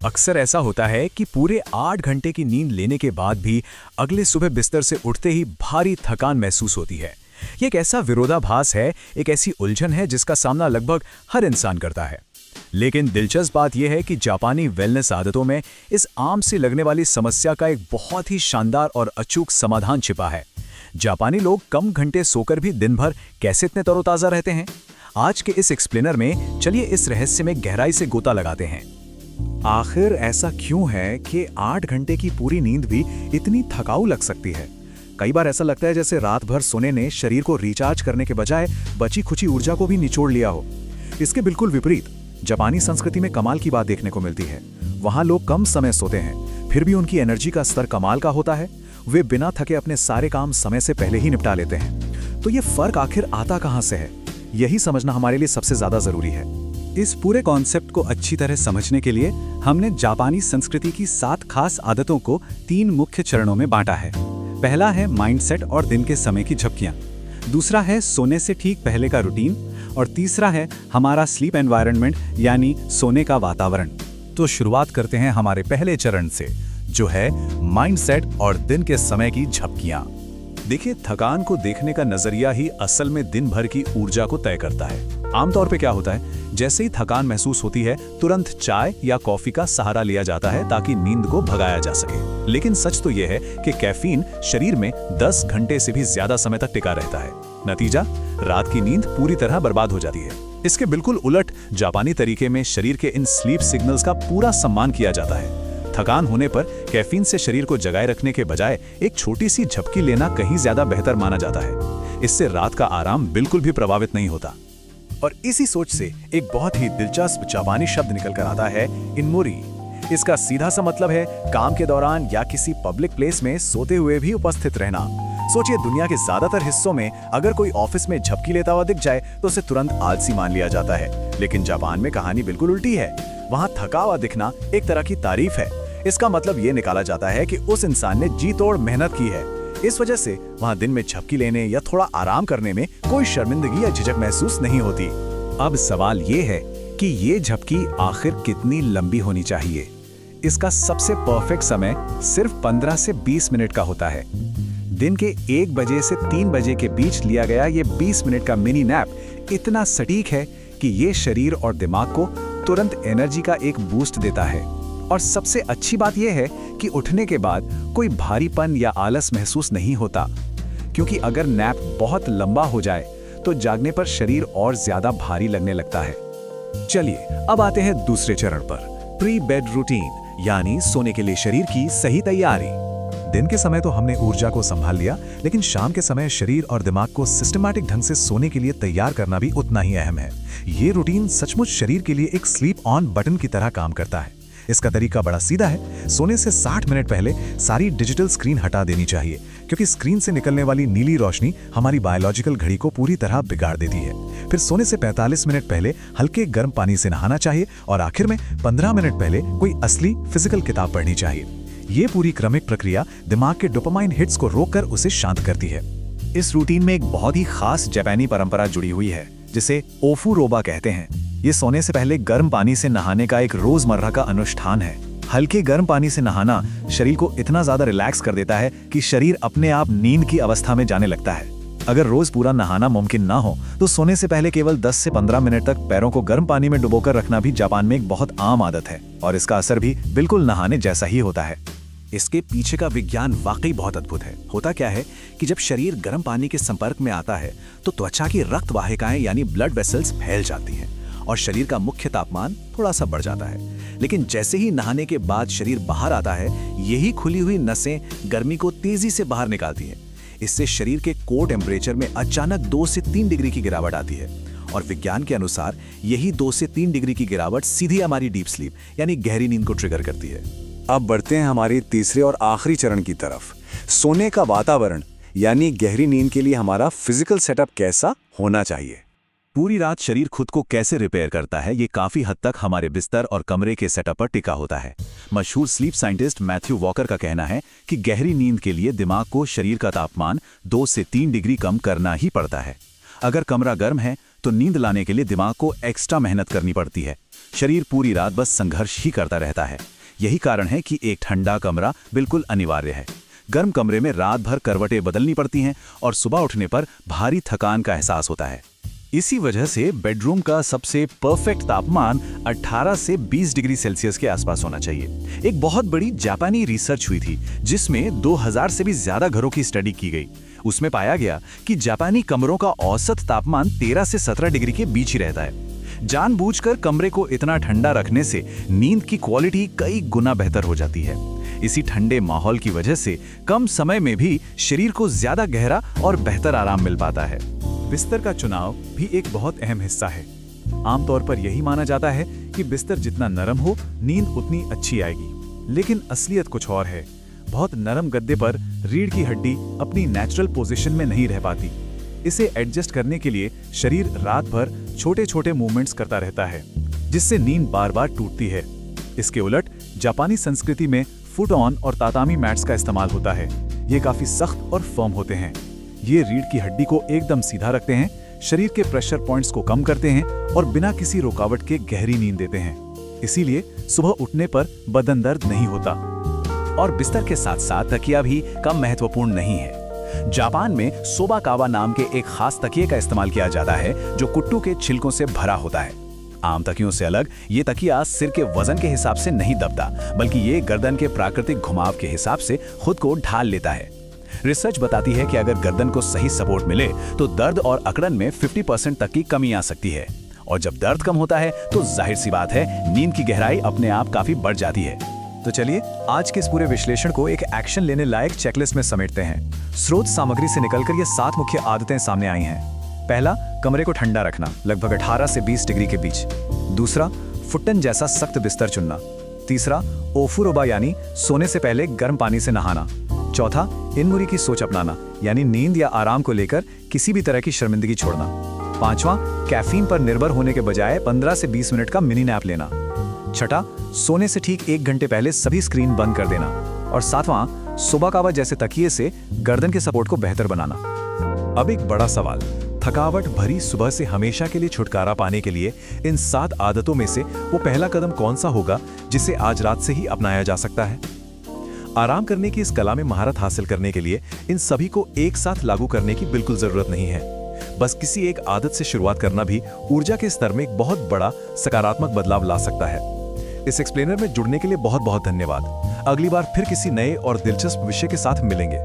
अक्सर ऐसा होता है कि पूरे 8 घंटे की नींद लेने के बाद भी अगले सुबह बिस्तर से उठते ही भारी थकान महसूस होती है। ये एक ऐसा विरोधाभास है, एक ऐसी उलझन है जिसका सामना लगभग हर इंसान करता है। लेकिन दिलचस्प बात यह है कि जापानी वेलनेस आदतों में इस आम से लगने वाली समस्या का एक बहुत ही शानदार और अचूक समाधान छिपा है। जापानी लोग कम घंटे सोकर भी दिन भर कैसे इतने तरोताजा रहते हैं? आज के इस एक्सप्लेनर में चलिए इस रहस्य में गहराई से गोता लगाते हैं। आखिर ऐसा क्यों है कि 8 घंटे की पूरी नींद भी इतनी थकाऊ लग सकती है? कई बार ऐसा लगता है जैसे रात भर सोने ने शरीर को रिचार्ज करने के बजाय बची खुची ऊर्जा को भी निचोड़ लिया हो। इसके बिल्कुल विपरीत जापानी संस्कृति में कमाल की बात देखने को मिलती है। वहां लोग कम समय सोते हैं, फिर भी उनकी एनर्जी का स्तर कमाल का होता है। वे बिना थके अपने सारे काम समय से पहले ही निपटा लेते हैं। तो ये फर्क आखिर आता कहां से है, यही समझना हमारे लिए सबसे ज्यादा जरूरी है। इस पूरे कॉन्सेप्ट को अच्छी तरह समझने के लिए हमने जापानी संस्कृति की 7 खास आदतों को 3 मुख्य चरणों में बांटा है। पहला है माइंडसेट और दिन के समय की झपकियां, दूसरा है सोने से ठीक पहले का रूटीन, और तीसरा है हमारा स्लीप एनवायरनमेंट यानी सोने का वातावरण। तो शुरुआत करते हैं हमारे पहले चरण से, जो है माइंडसेट और दिन के समय की झपकियां। देखिए, थकान को देखने का नजरिया ही असल में दिन भर की ऊर्जा को तय करता है। आमतौर पे क्या होता है, जैसे ही थकान महसूस होती है तुरंत चाय या कॉफी का सहारा लिया जाता है ताकि नींद को भगाया जा सके। लेकिन सच तो यह है कि कैफीन शरीर में 10 घंटे से भी ज्यादा समय तक टिका रहता है। नतीजा, रात की नींद पूरी तरह बर्बाद हो जाती है। इसके बिल्कुल उलट जापानी तरीके में शरीर के इन स्लीप सिग्नल्स का पूरा सम्मान किया जाता है। थकान होने पर कैफीन से शरीर को जगाए रखने के बजाय एक छोटी सी झपकी लेना कहीं ज्यादा बेहतर माना जाता है। इससे रात का आराम बिल्कुल भी प्रभावित नहीं होता। और इसी सोच से एक बहुत ही दिलचस्प जापानी शब्द निकल कर आता है, इनमोरी। इसका सीधा सा मतलब है काम के दौरान या किसी पब्लिक प्लेस में सोते हुए भी उपस्थित रहना। सोचिए, दुनिया के ज्यादातर हिस्सों में अगर कोई ऑफिस में झपकी लेता हुआ दिख जाए तो उसे तुरंत आलसी मान लिया जाता है। लेकिन जापान में कहानी बिल्कुल उल्टी है। वहां थका हुआ दिखना एक तरह की तारीफ है। इसका मतलब ये निकाला जाता है कि उस इंसान ने जी तोड़ मेहनत की है। इस वजह से वहां दिन में झपकी लेने या थोड़ा आराम करने में कोई शर्मिंदगी या झिझक महसूस नहीं होती। अब सवाल ये है कि ये झपकी आखिर कितनी लंबी होनी चाहिए? इसका सबसे परफेक्ट समय सिर्फ 15 से 20 मिनट का होता है। दिन के 1 बजे से 3 बजे के बीच लिया गया ये 20 मिनट का मिनी नैप इतना सटीक है कि ये शरीर और दिमाग को तुरंत एनर्जी का एक बूस्ट देता है। और सबसे अच्छी बात यह है कि उठने के बाद कोई भारीपन या आलस महसूस नहीं होता, क्योंकि अगर नैप बहुत लंबा हो जाए तो जागने पर शरीर और ज्यादा भारी लगने लगता है। चलिए अब आते हैं दूसरे चरण पर, प्री बेड रूटीन, यानी सोने के लिए शरीर की सही तैयारी। दिन के समय तो हमने ऊर्जा को संभाल लिया, लेकिन शाम के समय शरीर और दिमाग को सिस्टमैटिक ढंग से सोने के लिए तैयार करना भी उतना ही अहम है। ये रूटीन सचमुच शरीर के लिए एक स्लीप ऑन बटन की तरह काम करता है। इसका तरीका बड़ा सीधा है। सोने से 60 मिनट पहले सारी डिजिटल स्क्रीन हटा देनी चाहिए, क्योंकि स्क्रीन से निकलने वाली नीली रोशनी हमारी बायोलॉजिकल घड़ी को पूरी तरह बिगाड़ देती है। फिर सोने से 45 मिनट पहले हल्के गर्म पानी से नहाना चाहिए और आखिर में 15 मिनट पहले कोई असली फिजिकल किताब पढ़नी चाहिए। ये पूरी क्रमिक प्रक्रिया दिमाग के डोपामाइन हिट्स को रोककर उसे शांत करती है। इस रूटीन में एक बहुत ही खास जापानी परंपरा जुड़ी हुई है, जिसे ओफुरोबा कहते हैं। ये सोने से पहले गर्म पानी से नहाने का एक रोजमर्रा का अनुष्ठान है। हल्के गर्म पानी से नहाना शरीर को इतना ज्यादा रिलैक्स कर देता है कि शरीर अपने आप नींद की अवस्था में जाने लगता है। अगर रोज पूरा नहाना मुमकिन ना हो तो सोने से पहले केवल 10 से 15 मिनट तक पैरों को गर्म पानी में डुबोकर रखना भी जापान में एक बहुत आम आदत है, और इसका असर भी बिल्कुल नहाने जैसा ही होता है। इसके पीछे का विज्ञान वाकई बहुत अद्भुत है। होता क्या है कि जब शरीर गर्म पानी के संपर्क में आता है तो त्वचा की रक्त वाहिकाएं यानी ब्लड वेसल्स फैल जाती हैं और शरीर का मुख्य तापमान थोड़ा सा बढ़ जाता है। लेकिन जैसे ही नहाने के बाद शरीर बाहर आता है, यही खुली हुई नसें गर्मी को तेजी से बाहर निकालती हैं। इससे शरीर के कोर टेम्परेचर में अचानक 2 से 3 डिग्री की गिरावट आती है, और विज्ञान के अनुसार यही 2 से 3 डिग्री की गिरावट सीधी हमारी डीप स्लीप यानी गहरी नींद को ट्रिगर करती है। अब बढ़ते हैं हमारे तीसरे और आखिरी चरण की तरफ, सोने का वातावरण, यानी गहरी नींद के लिए हमारा फिजिकल सेटअप कैसा होना चाहिए। पूरी रात शरीर खुद को कैसे रिपेयर करता है, ये काफी हद तक हमारे बिस्तर और कमरे के सेटअप पर टिका होता है। मशहूर स्लीप साइंटिस्ट मैथ्यू वॉकर का कहना है कि गहरी नींद के लिए दिमाग को शरीर का तापमान 2 से 3 डिग्री कम करना ही पड़ता है। अगर कमरा गर्म है तो नींद लाने के लिए दिमाग को एक्स्ट्रा मेहनत करनी पड़ती है। शरीर पूरी रात बस संघर्ष ही करता रहता है। यही कारण है कि एक ठंडा कमरा बिल्कुल अनिवार्य है। गर्म कमरे में रात भर करवटें बदलनी पड़ती हैं और सुबह उठने पर भारी थकान का एहसास होता है। इसी वजह से बेडरूम का सबसे परफेक्ट तापमान 18 से 20 डिग्री सेल्सियस के आसपास होना चाहिए। एक बहुत बड़ी जापानी रिसर्च हुई थी जिसमें 2000 से भी ज्यादा घरों की स्टडी की गई। उसमें पाया गया कि जापानी कमरों का औसत तापमान 13 से 17 डिग्री के बीच ही रहता है। जानबूझकर कमरे को इतना ठंडा रखने से नींद की क्वालिटी कई गुना बेहतर हो जाती है। इसी ठंडे माहौल की वजह से कम समय में भी शरीर को ज्यादा गहरा और बेहतर आराम मिल पाता है। बिस्तर का चुनाव भी एक बहुत अहम हिस्सा है। आमतौर पर यही माना जाता है कि बिस्तर जितना नरम हो नींद उतनी अच्छी आएगी, लेकिन असलियत कुछ और है। बहुत नरम गद्दे पर रीढ़ की हड्डी अपनी नेचुरल पोजीशन में नहीं रह पाती। इसे एडजस्ट करने के लिए शरीर रात भर छोटे छोटे मूवमेंट्स करता रहता है, जिससे नींद बार बार टूटती है। इसके उलट जापानी संस्कृति में फुट ऑन और तातामी मैट्स का इस्तेमाल होता है। ये काफी सख्त और फर्म होते हैं। ये रीढ़ की हड्डी को एकदम सीधा रखते हैं, शरीर के प्रेशर पॉइंट्स को कम करते हैं और बिना किसी रुकावट के गहरी नींद देते हैं। इसीलिए सुबह उठने पर बदन दर्द नहीं होता। और बिस्तर के साथ साथ तकिया भी कम महत्वपूर्ण नहीं है। जापान में सोबा कावा नाम के एक खास तकिए का इस्तेमाल किया जाता है जो कुट्टू के छिलकों से भरा होता है। आम तकियों से अलग ये तकिया सिर के वजन के हिसाब से नहीं दबता, बल्कि ये गर्दन के प्राकृतिक घुमाव के हिसाब से खुद को ढाल लेता है। रिसर्च बताती है कि अगर गर्दन को सही सपोर्ट मिले तो दर्द और अकड़न में 50% तक की कमी आ सकती है। और जब दर्द कम होता है तो जाहिर सी बात है नींद की गहराई अपने आप काफी बढ़ जाती है। तो चलिए आज के इस पूरे विश्लेषण को एक एक्शन लेने लायक चेकलिस्ट में समेटते हैं। स्रोत सामग्री से निकलकर ये 7 मुख्य आदतें सामने आई हैं। पहला, कमरे को ठंडा रखना, लगभग 18 से 20 डिग्री के बीच। दूसरा, फुट्टन जैसा सख्त बिस्तर चुनना। तीसरा, ओफुरोबा यानी सोने से पहले गर्म पानी से नहाना। चौथा, इनमुरी की सोच अपनाना, यानी नींद या आराम को लेकर किसी भी तरह की शर्मिंदगी छोड़ना। पांचवा, कैफीन पर निर्भर होने के बजाय 15 से 20 मिनट का मिनी नैप लेना। छठा, सोने से ठीक 1 घंटे पहले सभी स्क्रीन बंद कर देना। और सातवां, सोबा कावा जैसे तकिए से गर्दन के सपोर्ट को बेहतर बनाना। अब एक बड़ा सवाल, थकावट भरी सुबह से हमेशा के लिए छुटकारा पाने के लिए इन 7 आदतों में से वो पहला कदम कौन सा होगा जिसे आज रात से ही अपनाया जा सकता है? आराम करने की इस कला में महारत हासिल करने के लिए इन सभी को एक साथ लागू करने की बिल्कुल जरूरत नहीं है। बस किसी एक आदत से शुरुआत करना भी ऊर्जा के स्तर में एक बहुत बड़ा सकारात्मक बदलाव ला सकता है। इस एक्सप्लेनर में जुड़ने के लिए बहुत बहुत धन्यवाद। अगली बार फिर किसी नए और दिलचस्प विषय के साथ मिलेंगे।